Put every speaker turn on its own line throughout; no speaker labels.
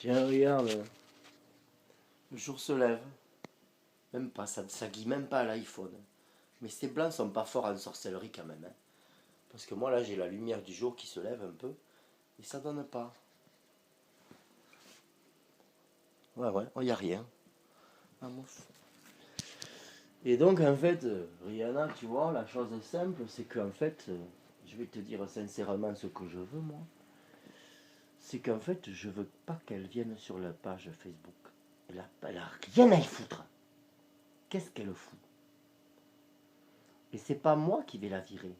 Tiens, regarde, le jour se lève. Même pas, ça guille même pas à l'iPhone. Mais ces blancs sont pas forts en sorcellerie quand même, hein. Parce que moi là j'ai la lumière du jour qui se lève un peu. Et ça donne pas. Ouais, ouais, il n'y a rien. Ah, mouf. Et donc en fait, Rihanna, tu vois, la chose simple, c'est qu'en fait, je vais te dire sincèrement ce que je veux moi. C'est qu'en fait, je veux pas qu'elle vienne sur la page Facebook. Elle a rien à y foutre. Qu'est-ce qu'elle fout? Et c'est pas moi qui vais la virer.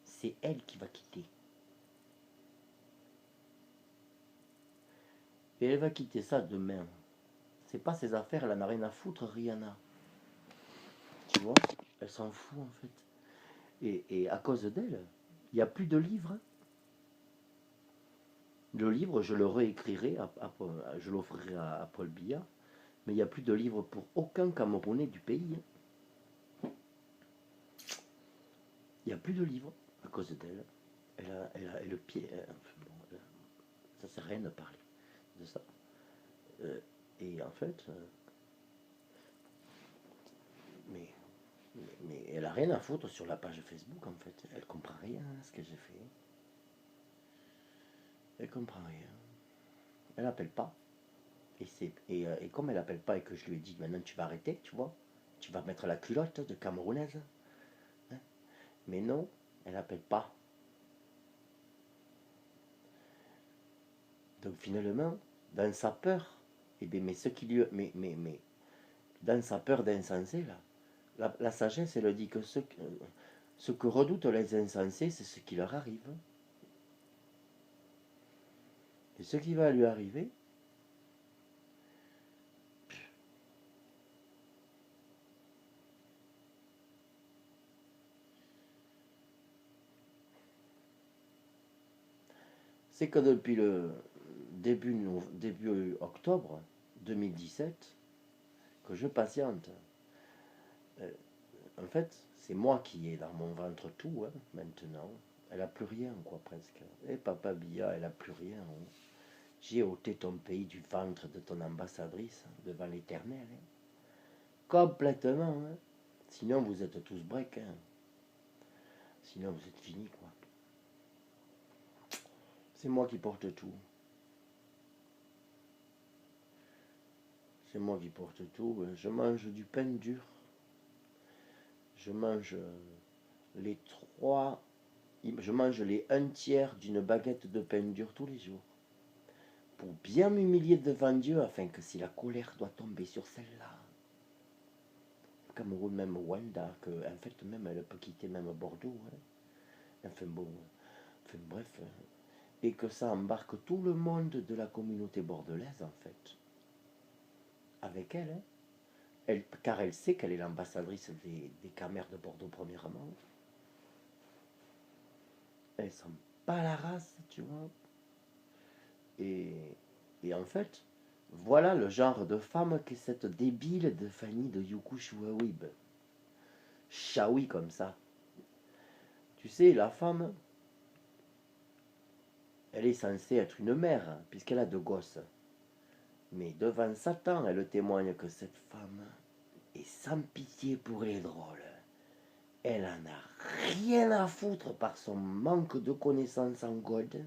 C'est elle qui va quitter. Et elle va quitter ça demain. C'est pas ses affaires, elle en a rien à foutre, Rihanna. Tu vois? Elle s'en fout en fait. Et à cause d'elle, il n'y a plus de livres. Le livre, je le réécrirai, je l'offrirai à Paul Biya, mais il n'y a plus de livre pour aucun Camerounais du pays. Il n'y a plus de livre à cause d'elle. Elle a le pied. Bon, ça ne sert à rien de parler de ça. Et en fait, mais, mais elle a rien à foutre sur la page Facebook en fait. Elle comprend rien à ce que j'ai fait. Elle comprend rien. Elle n'appelle pas. Et comme elle n'appelle pas et que je lui ai dit maintenant tu vas arrêter, tu vois, tu vas mettre la culotte de Camerounaise. Hein. Mais non, elle n'appelle pas. Donc finalement, dans sa peur, eh bien, mais ce qui lui, mais dans sa peur d'insensé là, la sagesse elle dit que ce que redoutent les insensés, c'est ce qui leur arrive. Et ce qui va lui arriver, c'est que depuis le début octobre 2017, que je patiente. En fait, c'est moi qui ai dans mon ventre tout, hein, maintenant. Elle a plus rien, quoi, presque. Et Papa Biya, elle a plus rien. Hein. J'ai ôté ton pays du ventre de ton ambassadrice hein, devant l'éternel. Hein. Complètement. Hein. Sinon, vous êtes tous breaks. Hein. Sinon, vous êtes finis, quoi. C'est moi qui porte tout. C'est moi qui porte tout. Je mange du pain dur. Je mange les trois. Je mange les un tiers d'une baguette de pain dur tous les jours. Pour bien m'humilier devant Dieu, afin que si la colère doit tomber sur celle-là, Cameroun, même Wanda, que en fait même elle peut quitter même Bordeaux, hein. Enfin bon, enfin bref, et que ça embarque tout le monde de la communauté bordelaise en fait, avec elle, hein. Car elle sait qu'elle est l'ambassadrice des Camers de Bordeaux premièrement. Elle sent pas la race, tu vois. Et, et en fait, voilà le genre de femme qu'est cette débile de Fanny de Youkou Chouaouib. Chaoui comme ça. Tu sais, la femme, elle est censée être une mère, puisqu'elle a deux gosses. Mais devant Satan, elle témoigne que cette femme est sans pitié pour les drôles. Elle en a rien à foutre par son manque de connaissances en God.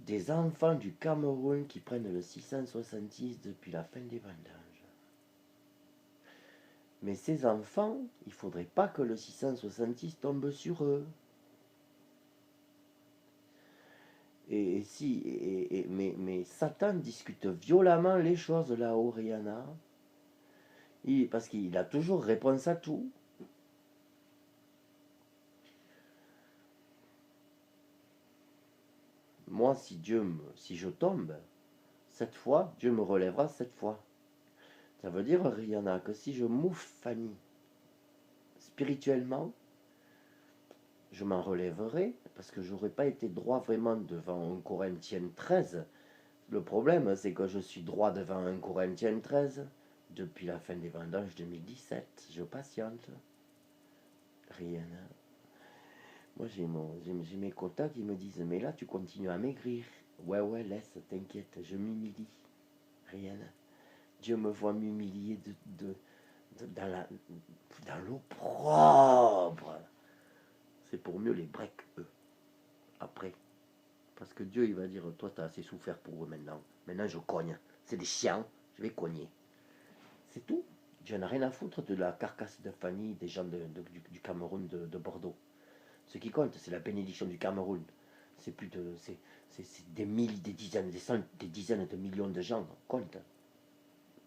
Des enfants du Cameroun qui prennent le 666 depuis la fin des vendanges. Mais ces enfants, il ne faudrait pas que le 666 tombe sur eux. Mais Satan discute violemment les choses là-haut, Rihanna. Parce qu'il a toujours réponse à tout. Moi, si je tombe, 7 fois, Dieu me relèvera 7 fois. Ça veut dire, Rihanna, que si je mouffe Fanny spirituellement, je m'en relèverai, parce que j'aurais pas été droit vraiment devant 1 Corinthiens 13. Le problème, c'est que je suis droit devant 1 Corinthiens 13 depuis la fin des vendanges 2017. Je patiente. Rihanna. Moi, j'ai mes quotas qui me disent, mais là, tu continues à maigrir. Ouais, ouais, laisse, t'inquiète, je m'humilie. Rihanna. Dieu me voit m'humilier dans l'eau propre. C'est pour mieux les breaks, eux, après. Parce que Dieu, il va dire, toi, t'as assez souffert pour eux maintenant. Maintenant, je cogne. C'est des chiens, je vais cogner. C'est tout. Dieu n'a rien à foutre de la carcasse de famille des gens du Cameroun, de Bordeaux. Ce qui compte, c'est la bénédiction du Cameroun. C'est plus de. C'est des milliers, des dizaines, des dizaines de millions de gens comptent.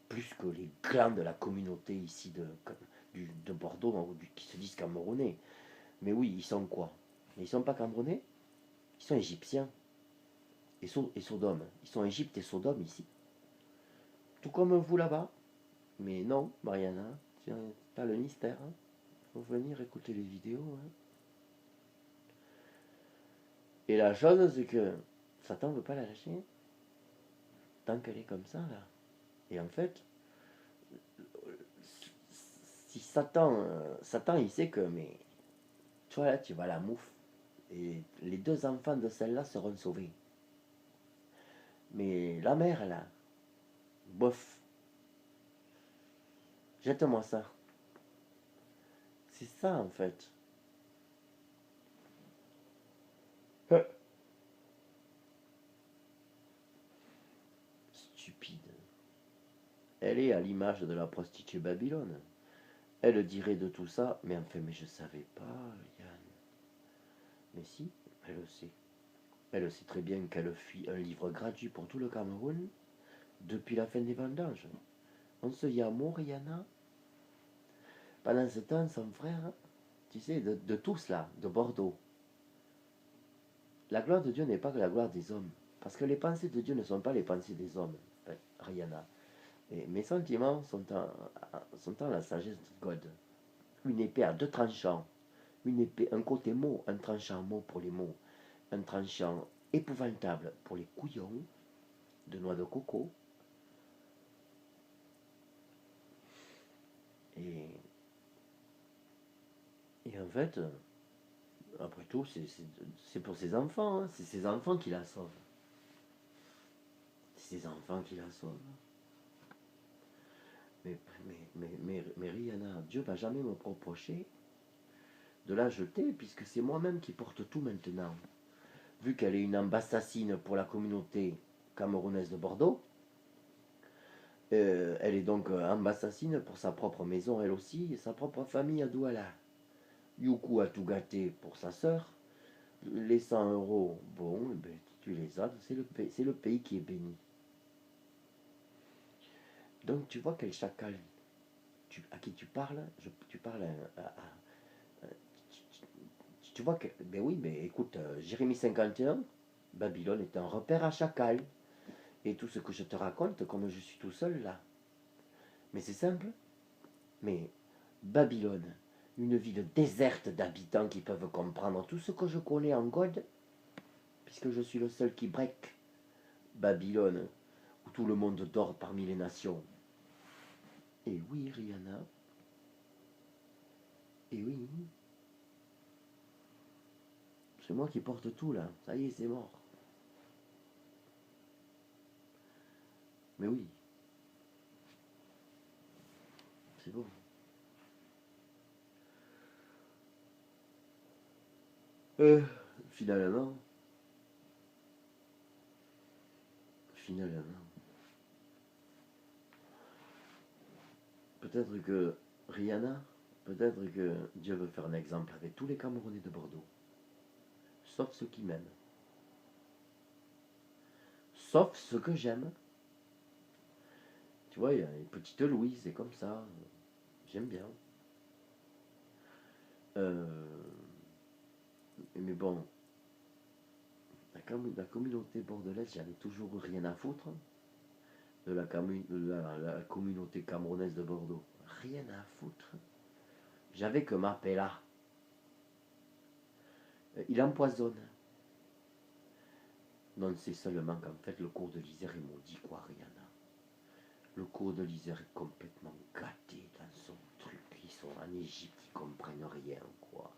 Plus que les clans de la communauté ici de Bordeaux qui se disent camerounais. Mais oui, ils sont quoi? Mais ils sont pas camerounais, ils sont égyptiens et Sodome. Ils sont Égypte et Sodome ici. Tout comme vous là-bas. Mais non, Mariana, tu as le mystère. Hein. Faut venir écouter les vidéos. Hein. Et la chose, c'est que Satan ne veut pas la lâcher. Tant qu'elle est comme ça, là. Et en fait, si Satan, il sait que, mais, tu vois, là, tu vas à la mouffe. Et les deux enfants de celle-là seront sauvés. Mais la mère, là, bof, jette-moi ça. C'est ça, en fait. Stupide. Elle est à l'image de la prostituée Babylone. Elle dirait de tout ça, mais enfin, mais je savais pas, Yann. Mais si, elle le sait. Elle sait très bien qu'elle fuit un livre gratuit pour tout le Cameroun depuis la fin des vendanges. On se y a mort, Rihanna. Pendant ce temps, son frère, tu sais, de tous là, de Bordeaux. La gloire de Dieu n'est pas que la gloire des hommes. Parce que les pensées de Dieu ne sont pas les pensées des hommes, Rihanna. Et mes sentiments sont en la sagesse de God. Une épée à deux tranchants. Une épée, un côté mot, un tranchant mot pour les mots. Un tranchant épouvantable pour les couillons de noix de coco. Et, et en fait, après tout, c'est pour ses enfants. Hein. C'est ses enfants qui la sauvent. C'est ses enfants qui la sauvent. Mais Rihanna, Dieu va jamais me reprocher de la jeter, puisque c'est moi-même qui porte tout maintenant. Vu qu'elle est une ambassadine pour la communauté camerounaise de Bordeaux, elle est donc ambassadine pour sa propre maison, elle aussi, et sa propre famille à Douala. Youkou a tout gâté pour sa sœur. Les 100 euros, bon, eh ben, tu les as, c'est le pays qui est béni. Donc tu vois quel chacal à qui tu parles, tu parles tu vois que, ben oui, mais écoute, Jérémie 51, Babylone est un repère à chacal. Et tout ce que je te raconte, comme je suis tout seul là. Mais c'est simple. Mais Babylone, une ville déserte d'habitants qui peuvent comprendre tout ce que je connais en God, puisque je suis le seul qui break. Babylone, où tout le monde dort parmi les nations. Et oui, Rihanna. Et oui. C'est moi qui porte tout là. Ça y est, c'est mort. Mais oui. C'est bon. Euh, finalement. Finalement. Peut-être que Rihanna, peut-être que Dieu veut faire un exemple avec tous les Camerounais de Bordeaux. Sauf ceux qui m'aiment. Sauf ceux que j'aime. Tu vois, il y a une petite Louise, c'est comme ça. J'aime bien. Euh, mais bon, la communauté bordelaise, j'en ai toujours rien à foutre. De la communauté camerounaise de Bordeaux. Rien à foutre. J'avais que Mapella. Il empoisonne. Non, c'est seulement qu'en fait, le cours de l'Isère est maudit, quoi, Rihanna. Le cours de l'Isère est complètement gâté dans son truc. Ils sont en Égypte, ils comprennent rien, quoi.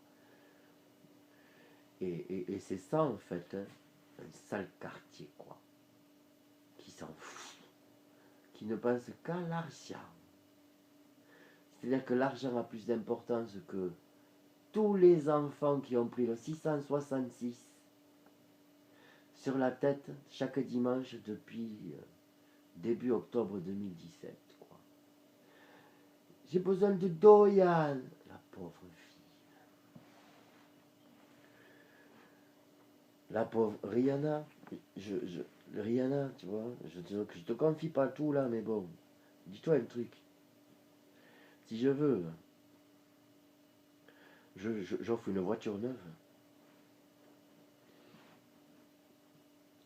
Et c'est ça, en fait. Hein. un sale quartier, quoi. Qui s'en fout. Qui ne pense qu'à l'argent. C'est-à-dire que l'argent a plus d'importance que tous les enfants qui ont pris le 666 sur la tête chaque dimanche depuis début octobre 2017, quoi. J'ai besoin de Doyan, la pauvre fille. La pauvre Rihanna, Rihanna, tu vois, je te confie pas tout là, mais bon, dis-toi un truc. Si je veux, j'offre une voiture neuve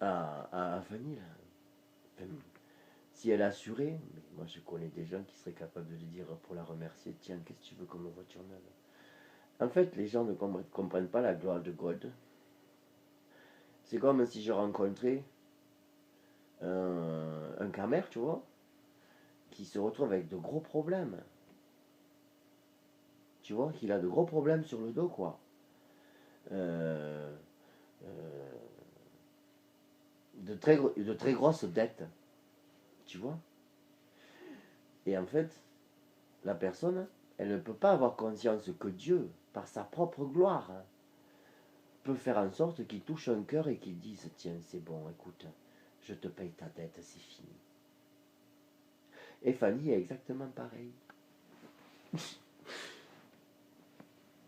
à Fanny, là. Enfin, si elle est assurée, mais moi je connais des gens qui seraient capables de lui dire pour la remercier, tiens, qu'est-ce que tu veux comme voiture neuve? En fait, les gens ne comprennent pas la gloire de God. C'est comme si je rencontrais un camer, tu vois, qui se retrouve avec de gros problèmes. Tu vois, qu'il a de gros problèmes sur le dos, quoi. Euh, euh, de très grosses dettes, tu vois. Et en fait, la personne, elle ne peut pas avoir conscience que Dieu, par sa propre gloire, peut faire en sorte qu'il touche un cœur et qu'il dise, tiens, c'est bon, écoute, je te paye ta dette, c'est fini. Et Fanny est exactement pareil.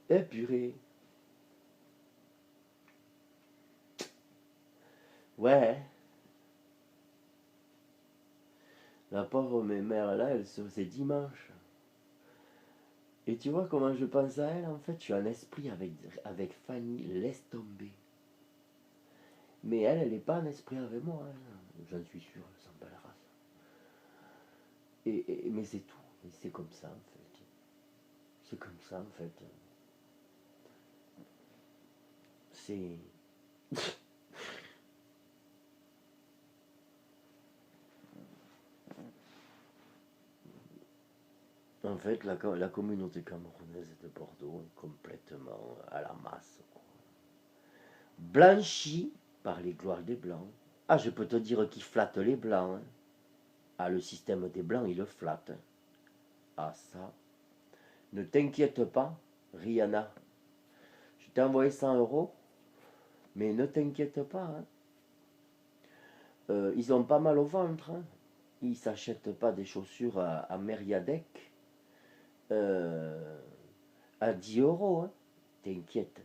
Eh purée. Ouais. La pauvre mère là, c'est dimanche. Et tu vois comment je pense à elle, en fait, je suis en esprit avec Fanny, laisse tomber. Mais elle n'est pas en esprit avec moi, hein. J'en suis sûr, elle s'en bat la race. Mais c'est tout, et c'est comme ça en fait. C'est comme ça en fait. C'est... En fait, la communauté camerounaise de Bordeaux est complètement à la masse, quoi. Blanchie par les gloires des Blancs. Ah, je peux te dire qu'ils flattent les Blancs, hein. Ah, le système des Blancs, il le flatte. Ah, ça. Ne t'inquiète pas, Rihanna. Je t'ai envoyé 100 €, mais ne t'inquiète pas, hein. Ils ont pas mal au ventre, hein. Ils s'achètent pas des chaussures à Mériadec à 10 €, hein. T'inquiète.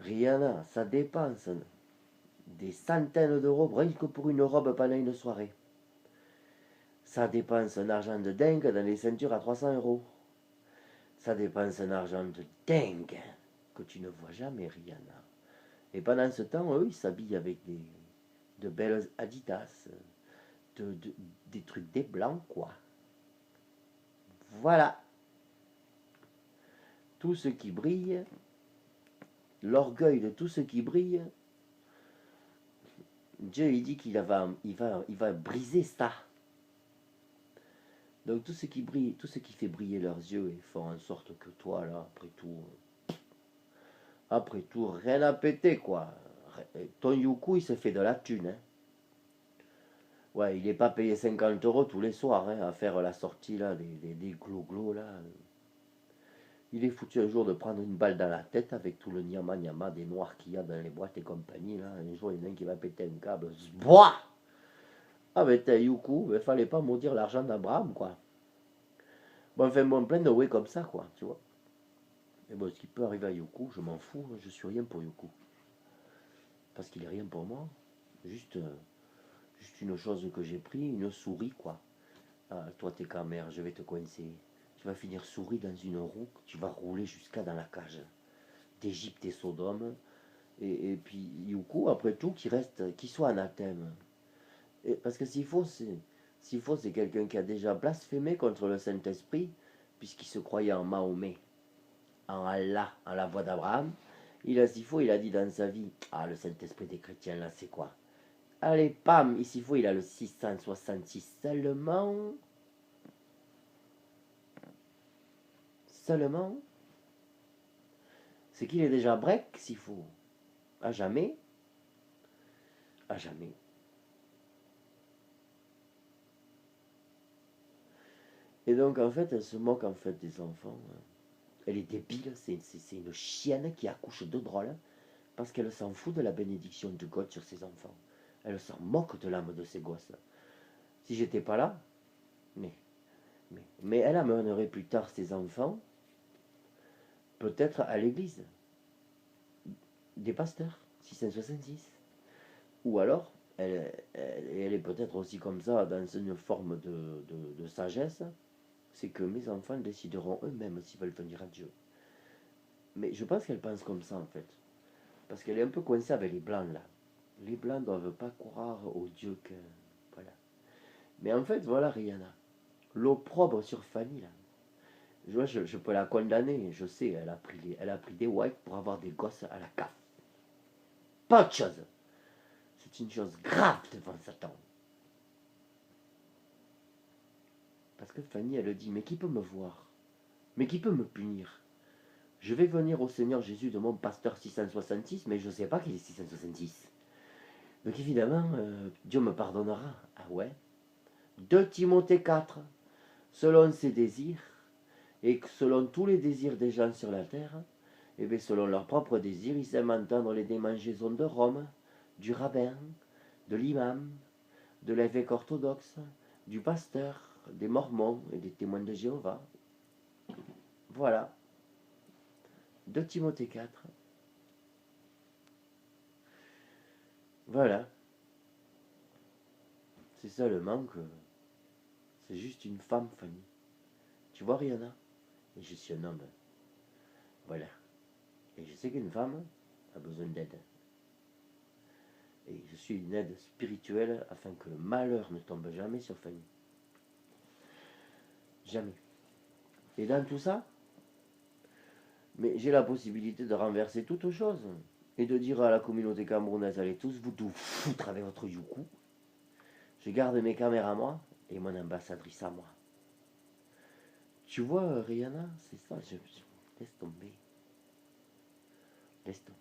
Rihanna, ça dépense des centaines d'euros rien que pour une robe pendant une soirée. Ça dépense un argent de dingue dans les ceintures à 300 €. Ça dépense un argent de dingue que tu ne vois jamais, Rihanna. Et pendant ce temps, eux, ils s'habillent avec de belles Adidas, des trucs des blancs, quoi. Voilà. Tout ce qui brille, l'orgueil de tout ce qui brille, Dieu, il dit il va briser ça. Donc tout ce qui brille, tout ce qui fait briller leurs yeux, ils font en sorte que toi, là, après tout, rien à péter, quoi. Ton Youkou, il se fait de la thune, hein. Ouais, il n'est pas payé 50 € tous les soirs, hein, à faire la sortie, là, des glo-glo, là. Il est foutu un jour de prendre une balle dans la tête avec tout le nyama-nyama des noirs qu'il y a dans les boîtes et compagnie, là. Un jour, il y en a un qui va péter un câble. Boah! Ah, mais t'es Youkou, il fallait pas maudire l'argent d'Abraham, quoi. Bon, enfin, bon, plein de ouais comme ça, quoi, tu vois. Mais bon, ce qui peut arriver à Youkou, je m'en fous, je suis rien pour Youkou. Parce qu'il est rien pour moi. Juste, juste une chose que j'ai pris, une souris, quoi. Ah, toi, t'es qu'à mère, je vais te coincer. Tu vas finir souris dans une roue, tu vas rouler jusqu'à dans la cage d'Égypte et Sodome. Et puis, Youkou, après tout, qui soit anathème. Parce que s'il faut, c'est quelqu'un qui a déjà blasphémé contre le Saint-Esprit, puisqu'il se croyait en Mahomet, en Allah, en la voix d'Abraham. S'il faut, il a dit dans sa vie, ah, le Saint-Esprit des chrétiens, là, c'est quoi? Allez, pam, ici, faut, il a le 666 seulement, c'est qu'il est déjà break, s'il faut, à jamais. À jamais. Et donc, en fait, elle se moque en fait des enfants. Elle est débile, c'est une chienne qui accouche de drôle, parce qu'elle s'en fout de la bénédiction de God sur ses enfants. Elle s'en moque de l'âme de ses gosses. Si j'étais pas là, mais elle amènerait plus tard ses enfants, peut-être à l'église, des pasteurs, 666. Ou alors, elle est peut-être aussi comme ça, dans une forme de sagesse, c'est que mes enfants décideront eux-mêmes s'ils veulent venir à Dieu. Mais je pense qu'elle pense comme ça en fait. Parce qu'elle est un peu coincée avec les blancs là. Les blancs ne doivent pas croire au Dieu que. Voilà. Mais en fait, voilà Rihanna. L'opprobre sur Fanny là. Je peux la condamner, je sais, elle a pris des whites pour avoir des gosses à la CAF. Pas de chose. C'est une chose grave devant Satan. Parce que Fanny, elle dit, mais qui peut me voir? Mais qui peut me punir? Je vais venir au Seigneur Jésus de mon pasteur 666, mais je ne sais pas qu'il est 666. Donc évidemment, Dieu me pardonnera. Ah ouais. 2 Timothée 4. Selon ses désirs, et selon tous les désirs des gens sur la terre, et bien selon leurs propres désirs, ils aiment entendre les démangeaisons de Rome, du rabbin, de l'imam, de l'évêque orthodoxe, du pasteur, des mormons et des témoins de Jéhovah. Voilà. 2 Timothée 4. Voilà. C'est ça le manque. C'est juste une femme, Fanny. Tu vois, Rihanna? Et je suis un homme. Voilà. Et je sais qu'une femme a besoin d'aide. Et je suis une aide spirituelle afin que le malheur ne tombe jamais sur Fanny. Jamais. Et dans tout ça, mais j'ai la possibilité de renverser toute chose et de dire à la communauté camerounaise, allez tous vous tout foutre avec votre youkou. Je garde mes caméras à moi et mon ambassadrice à moi. Tu vois, Rihanna, c'est ça, laisse tomber. Laisse tomber.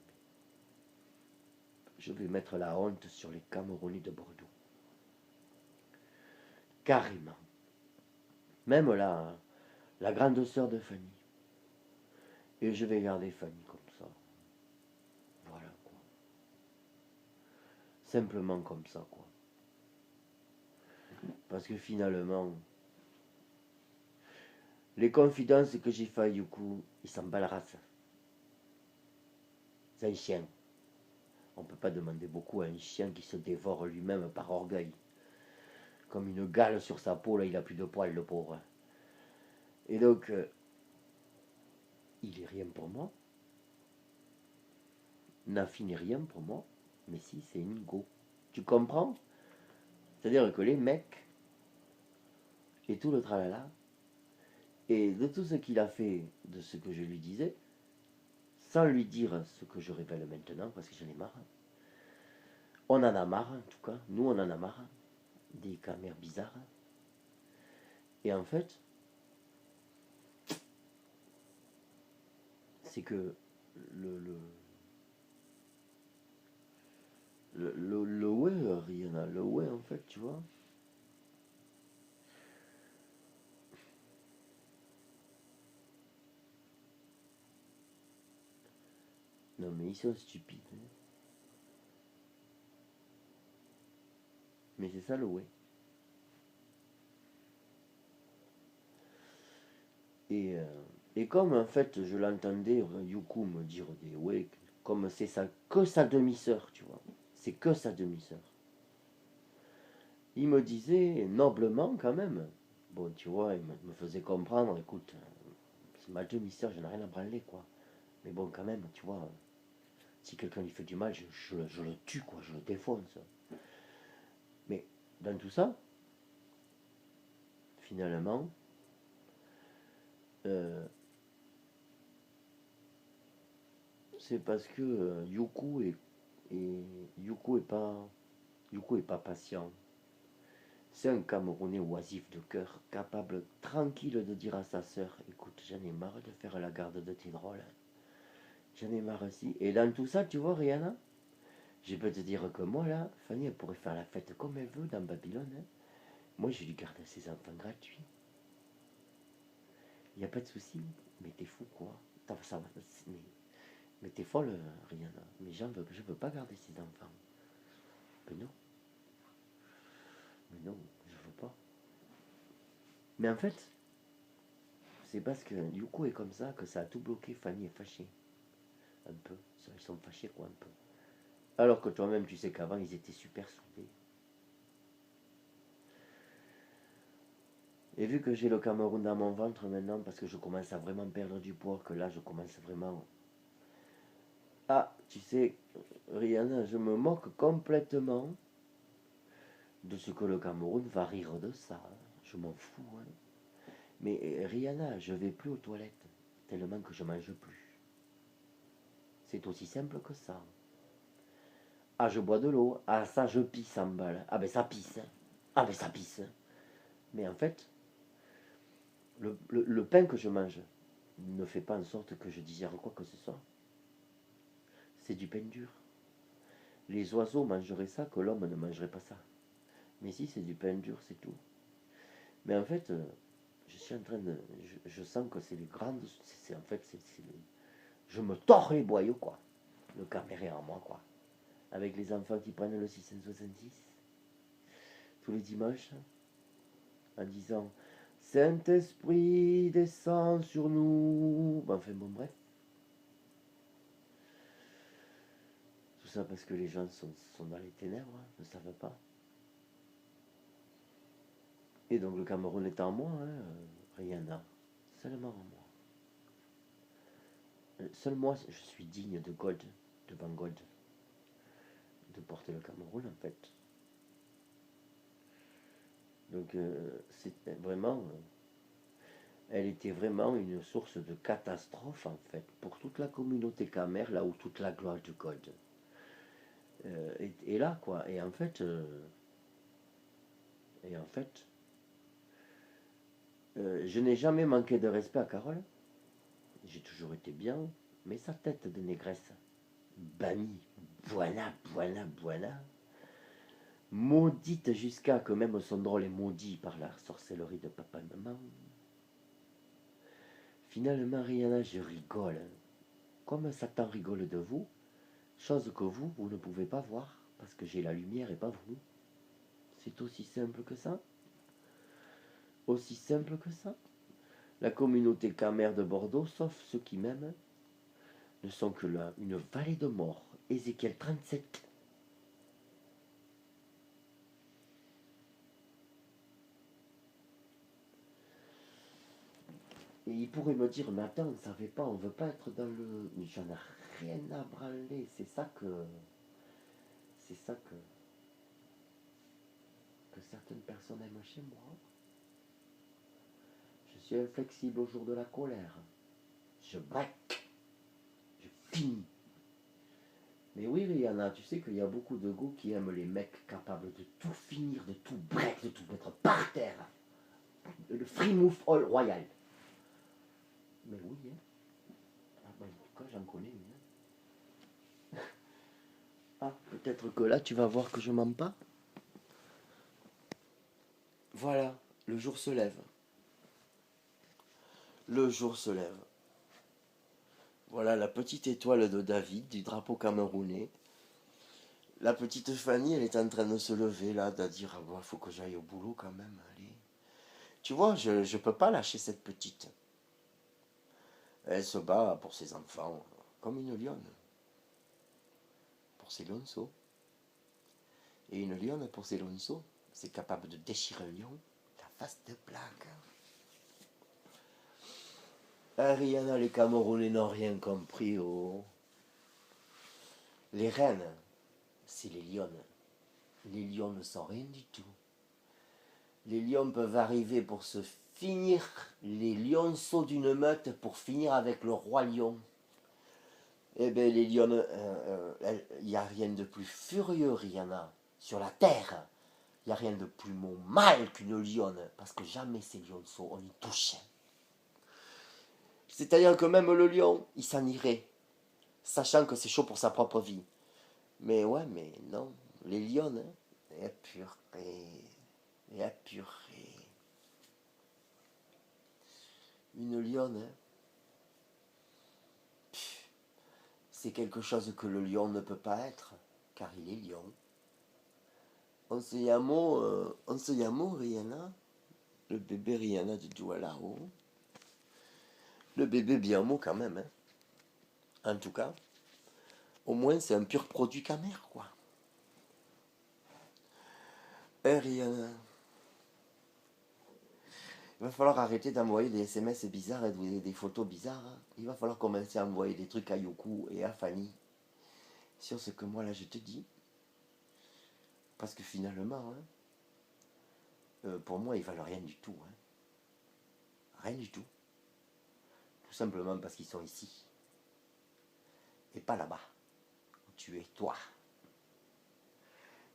Je vais mettre la honte sur les Camerounais de Bordeaux. Carrément. Même la grande sœur de Fanny. Et je vais garder Fanny comme ça. Voilà quoi. Simplement comme ça quoi. Parce que finalement, les confidences que j'ai fait à Youkou, il s'en bat la race. C'est un chien. On ne peut pas demander beaucoup à un chien qui se dévore lui-même par orgueil. Comme une gale sur sa peau, là, il a plus de poils, le pauvre. Et donc, il est rien pour moi. Nafi n'est rien pour moi. Mais si, c'est une go. Tu comprends? C'est-à-dire que les mecs, et tout le tralala, et de tout ce qu'il a fait, de ce que je lui disais, sans lui dire ce que je révèle maintenant, parce que j'en ai marre. On en a marre, en tout cas. Nous, on en a marre. Des caméras bizarres. Et en fait, c'est que le ouais, Rihanna, le ouais, en fait, tu vois. Non, mais ils sont stupides. Hein. Mais c'est ça le ouais. Et, euh, et comme en fait, je l'entendais Youkou me dire des ouais, comme c'est ça, que sa demi-sœur, tu vois. C'est que sa demi-sœur. Il me disait noblement quand même. Bon, tu vois, il me faisait comprendre, écoute, c'est ma demi-sœur, je n'ai rien à branler, quoi. Mais bon, quand même, tu vois, si quelqu'un lui fait du mal, je le tue, quoi, je le défonce. Mais dans tout ça, finalement, euh, c'est parce que Youkou est pas patient. C'est un Camerounais oisif de cœur, capable tranquille de dire à sa sœur, écoute, j'en ai marre de faire la garde de tes drôles. J'en ai marre aussi. Et dans tout ça, tu vois, Rihanna, Je peux te dire que moi, là, Fanny, elle pourrait faire la fête comme elle veut dans Babylone. Hein. Moi, je lui garde ses enfants gratuits. Il n'y a pas de souci. Mais t'es fou, quoi. Ça va, mais t'es folle, Rihanna. Mais je ne veux pas garder ses enfants. Mais non. Mais non, je veux pas. Mais en fait, c'est parce que Yuko est comme ça que ça a tout bloqué. Fanny est fâchée. Un peu. Ils sont fâchés, quoi, un peu. Alors que toi-même, tu sais qu'avant, ils étaient super soudés. Et vu que j'ai le Cameroun dans mon ventre maintenant, parce que je commence à vraiment perdre du poids, que là, je commence vraiment... Ah, tu sais, Rihanna, je me moque complètement de ce que le Cameroun va rire de ça. Je m'en fous. Hein. Mais Rihanna, je vais plus aux toilettes, tellement que je mange plus. C'est aussi simple que ça. Ah, je bois de l'eau. Ah, ça, je pisse en balle. Ah, ben ça pisse. Ah, ben ça pisse. Mais en fait, le pain que je mange ne fait pas en sorte que je digère quoi que ce soit. C'est du pain dur. Les oiseaux mangeraient ça, que l'homme ne mangerait pas ça. Mais si, c'est du pain dur, c'est tout. Mais en fait, je suis en train de... Je sens que c'est les grandes... En fait, je me tords les boyaux, quoi. Le caméré en moi, quoi. Avec les enfants qui prennent le 666 tous les dimanches, en disant Saint-Esprit, descend sur nous. Enfin bon, bref. Tout ça parce que les gens sont dans les ténèbres, hein, ne savent pas. Et donc le Cameroun est en moi, hein, Rihanna. Seulement en moi. Seul moi, je suis digne de God, devant God, de porter le Cameroun en fait. Donc c'est vraiment... elle était vraiment une source de catastrophe en fait, pour toute la communauté camère, là où toute la gloire de God est là, quoi. Et en fait, je n'ai jamais manqué de respect à Carole. J'ai toujours été bien, mais sa tête de négresse, bannie, voilà, voilà, voilà, maudite jusqu'à que même son drôle est maudit par la sorcellerie de papa et maman. Finalement, Rihanna, je rigole. Comme Satan rigole de vous, chose que vous ne pouvez pas voir, parce que j'ai la lumière et pas vous. C'est aussi simple que ça. Aussi simple que ça. La communauté camère de Bordeaux, sauf ceux qui m'aiment, ne sont que là, une vallée de mort. Ézéchiel 37. Et il pourrait me dire, mais attends, on ne savait pas, on ne veut pas être dans le... Mais j'en ai rien à branler, c'est ça que... C'est ça que certaines personnes aiment chez moi. Je suis inflexible au jour de la colère. Je braque. Je finis. Mais oui, Rihanna, tu sais qu'il y a beaucoup de go qui aiment les mecs capables de tout finir, de tout break, de tout mettre par terre. Le free move all royal. Mais oui, hein. Ah, ben, en tout cas, j'en connais une. Hein. Ah, peut-être que là, tu vas voir que je mens pas. Voilà, le jour se lève. Le jour se lève. Voilà la petite étoile de David du drapeau camerounais. La petite Fanny, elle est en train de se lever là, de dire ah bah, faut que j'aille au boulot quand même. Allez. Tu vois, je ne peux pas lâcher cette petite. Elle se bat pour ses enfants, comme une lionne. Pour ses lionceaux. Et une lionne, pour ses lionceaux, c'est capable de déchirer un lion, la face de plaque. Rihanna, les Camerounais n'ont rien compris. Oh. Les reines, c'est les lionnes. Les lions ne sont rien du tout. Les lions peuvent arriver pour se finir, les lionceaux d'une meute pour finir avec le roi lion. Eh bien, les lionnes, il n'y a rien de plus furieux, Rihanna, sur la terre. Il n'y a rien de plus mal qu'une lionne, parce que jamais ces lionceaux, on y touche. C'est-à-dire que même le lion, il s'en irait, sachant que c'est chaud pour sa propre vie. Mais ouais, mais non. Les lionnes, hein. Et purée. Et purée. Une lionne, hein. C'est quelque chose que le lion ne peut pas être, car il est lion. On se llama Rihanna, le bébé Rihanna de Doualao. Le bébé bien mot quand même, hein. En tout cas, au moins c'est un pur produit camère, quoi. Rihanna, il va falloir arrêter d'envoyer des SMS bizarres et des photos bizarres, hein. Il va falloir commencer à envoyer des trucs à Yoku et à Fanny sur ce que moi là je te dis. Parce que finalement, hein, pour moi, ils valent rien du tout, hein. Rien du tout. Tout simplement parce qu'ils sont ici. Et pas là-bas. Où tu es toi.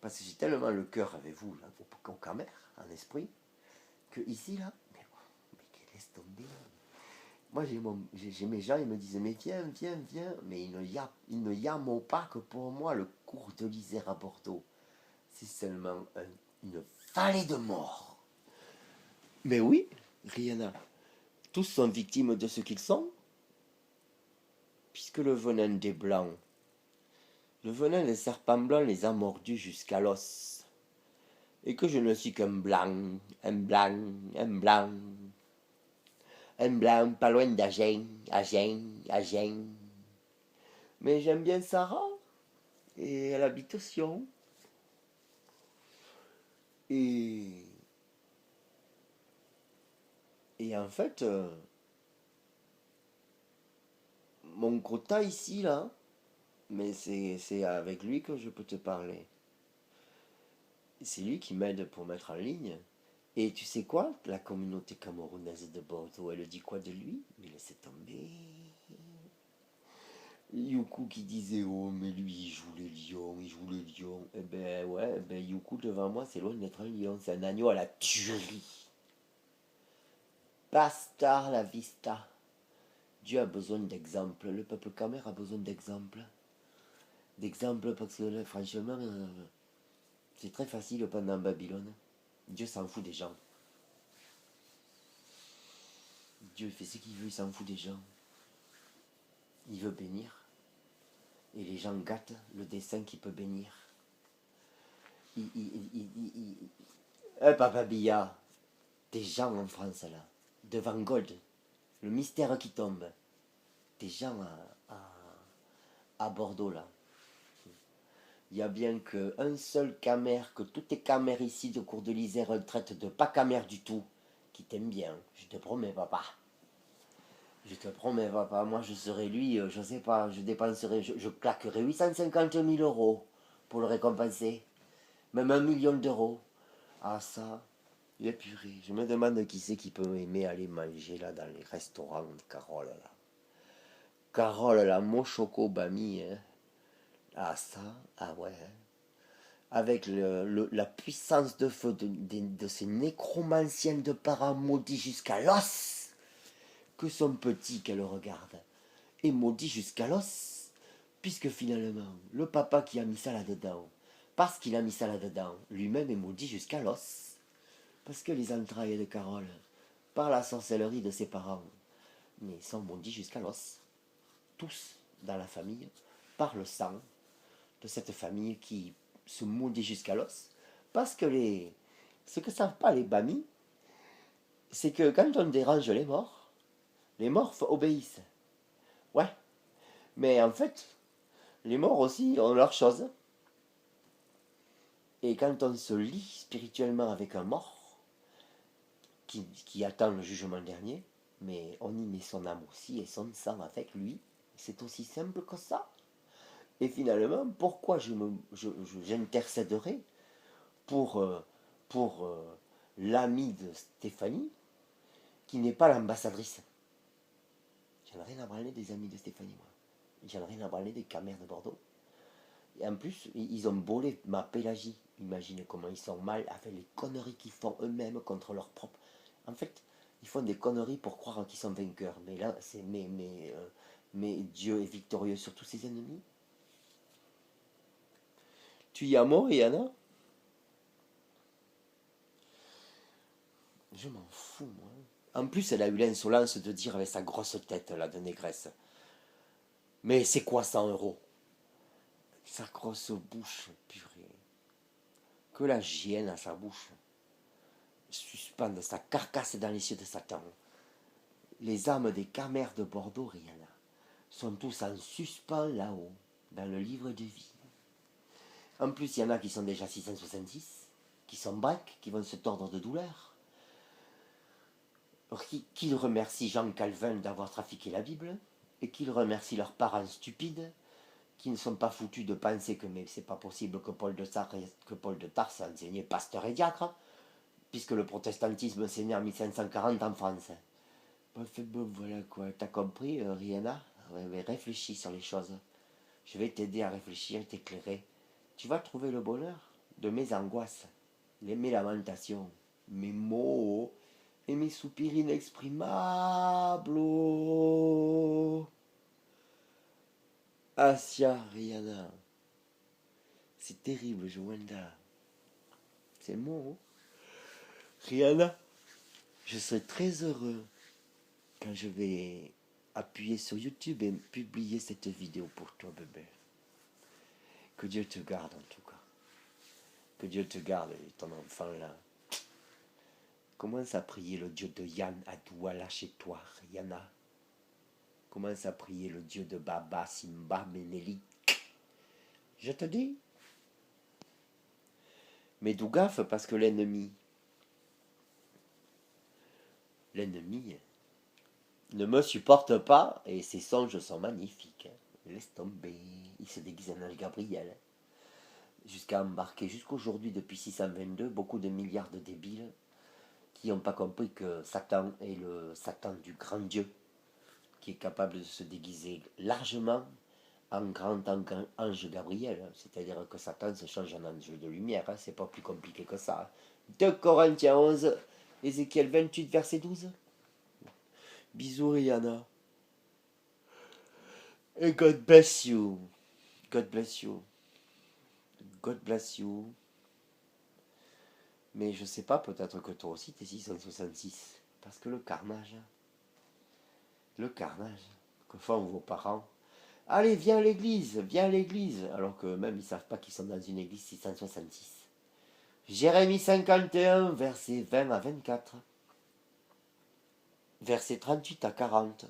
Parce que j'ai tellement le cœur avec vous, là, au camère, en esprit, que ici, là, mais laisse tomber. Moi, j'ai mes gens, ils me disent, mais viens, viens, viens. Mais ils ne yamment pas que pour moi, le cours de l'Isère à Bordeaux, c'est seulement une vallée de mort. Mais oui, Rihanna, tous sont victimes de ce qu'ils sont, puisque le venin des blancs, le venin des serpents blancs les a mordus jusqu'à l'os. Et que je ne suis qu'un blanc, un blanc, un blanc, un blanc pas loin d'Agen, Agen, Agen. Mais j'aime bien Sarah, et elle habite au Sion. Et, et en fait, mon quota ici, là, mais c'est avec lui que je peux te parler. C'est lui qui m'aide pour mettre en ligne. Et tu sais quoi? La communauté camerounaise de Bordeaux, elle dit quoi de lui? Mais laissez tomber. Youkou qui disait oh mais lui il joue les lions, il joue les lions. Eh ben ouais, eh ben Youkou devant moi c'est loin d'être un lion, c'est un agneau à la tuerie. Basta la vista. Dieu a besoin d'exemples, le peuple camer a besoin d'exemples. D'exemples parce que là, franchement, c'est très facile pendant Babylone. Dieu s'en fout des gens. Dieu fait ce qu'il veut, il s'en fout des gens. Il veut bénir. Et les gens gâtent le dessein qu'il peut bénir. Papa Billa, des gens en France là, devant Gold, le mystère qui tombe, des gens à Bordeaux là. Il y a bien qu'un seul camère, que toutes les camères ici de Cour de l'Isère traitent de pas camère du tout, qui t'aime bien, je te promets papa. Je te promets papa, moi je serai lui, je sais pas, je dépenserai, je claquerai 850 000 euros pour le récompenser. Même 1 million d'euros. Ah ça, il est purée. Je me demande qui c'est qui peut aimer aller manger là dans les restaurants de Carole là. Carole la mochoco bami, hein. Ah ça, ah ouais. Hein. Avec la puissance de feu de ces nécromanciennes de parents maudits jusqu'à l'os, que son petit qu'elle regarde est maudit jusqu'à l'os, puisque finalement, le papa qui a mis ça là-dedans, parce qu'il a mis ça là-dedans, lui-même est maudit jusqu'à l'os. Parce que les entrailles de Carole, par la sorcellerie de ses parents, mais sont maudits jusqu'à l'os. Tous dans la famille, par le sang de cette famille qui se maudit jusqu'à l'os. Parce que ce que savent pas les bamis, c'est que quand on dérange les morts obéissent. Ouais. Mais en fait, les morts aussi ont leurs choses. Et quand on se lie spirituellement avec un mort, qui attend le jugement dernier, mais on y met son âme aussi et son sang avec lui. C'est aussi simple que ça. Et finalement, pourquoi j'intercéderai pour, pour l'ami de Stéphanie, qui n'est pas l'ambassadrice? J'en ai rien à branler des amis de Stéphanie, moi. J'en ai rien à branler des camères de Bordeaux. Et en plus, ils ont volé ma Pélagie. Imagine comment ils sont mal avec les conneries qu'ils font eux-mêmes contre leur propre. En fait, ils font des conneries pour croire qu'ils sont vainqueurs. Mais là, c'est mais Dieu est victorieux sur tous ses ennemis. Tu y as mort, Rihanna? Je m'en fous, moi. En plus, elle a eu l'insolence de dire avec sa grosse tête, là, de négresse. Mais c'est quoi 100 euros? Sa grosse bouche, purée. Que la gyenne à sa bouche. Suspende sa carcasse dans les cieux de Satan. Les âmes des camères de Bordeaux, Rihanna, sont tous en suspens là-haut, dans le livre de vie. En plus, il y en a qui sont déjà 666, qui sont breaks, qui vont se tordre de douleur. Qu'ils remercient Jean Calvin d'avoir trafiqué la Bible, et qu'ils remercient leurs parents stupides, qui ne sont pas foutus de penser que mais c'est pas possible que Paul de Tarse enseignait pasteur et diacre, puisque le protestantisme s'est né en 1540 en France. Bon, voilà quoi, t'as compris, Rihanna? Réfléchis sur les choses. Je vais t'aider à réfléchir et t'éclairer. Tu vas trouver le bonheur de mes angoisses, mes lamentations, mes mots et mes soupirs inexprimables. Asia, Rihanna. C'est terrible, Joanda. C'est le mot. Rihanna. Je serai très heureux quand je vais appuyer sur YouTube et publier cette vidéo pour toi, bébé. Que Dieu te garde en tout cas. Que Dieu te garde et ton enfant là. Commence à prier le Dieu de Yann à Douala chez toi, Rihanna. Commence à prier le Dieu de Baba, Simba, Ménéli. Je te dis. Mais d'où gaffe parce que l'ennemi ne me supporte pas et ses songes sont magnifiques. Laisse tomber. Il se déguise en Ange Gabriel. Jusqu'à embarquer jusqu'aujourd'hui depuis 622 beaucoup de milliards de débiles qui n'ont pas compris que Satan est le Satan du grand Dieu qui est capable de se déguiser largement en grand ange Gabriel. C'est-à-dire que Satan se change en ange de lumière. Hein, c'est pas plus compliqué que ça. 2 Corinthiens 11, Ézéchiel 28, verset 12. Bisous Rihanna. Et God bless you. God bless you. God bless you. Mais je sais pas, peut-être que toi aussi t'es 666. Parce que le carnage que font vos parents. Allez, viens à l'église. Alors que même ils savent pas qu'ils sont dans une église 666. Jérémie 51, verset 20 à 24. Verset 38 à 40.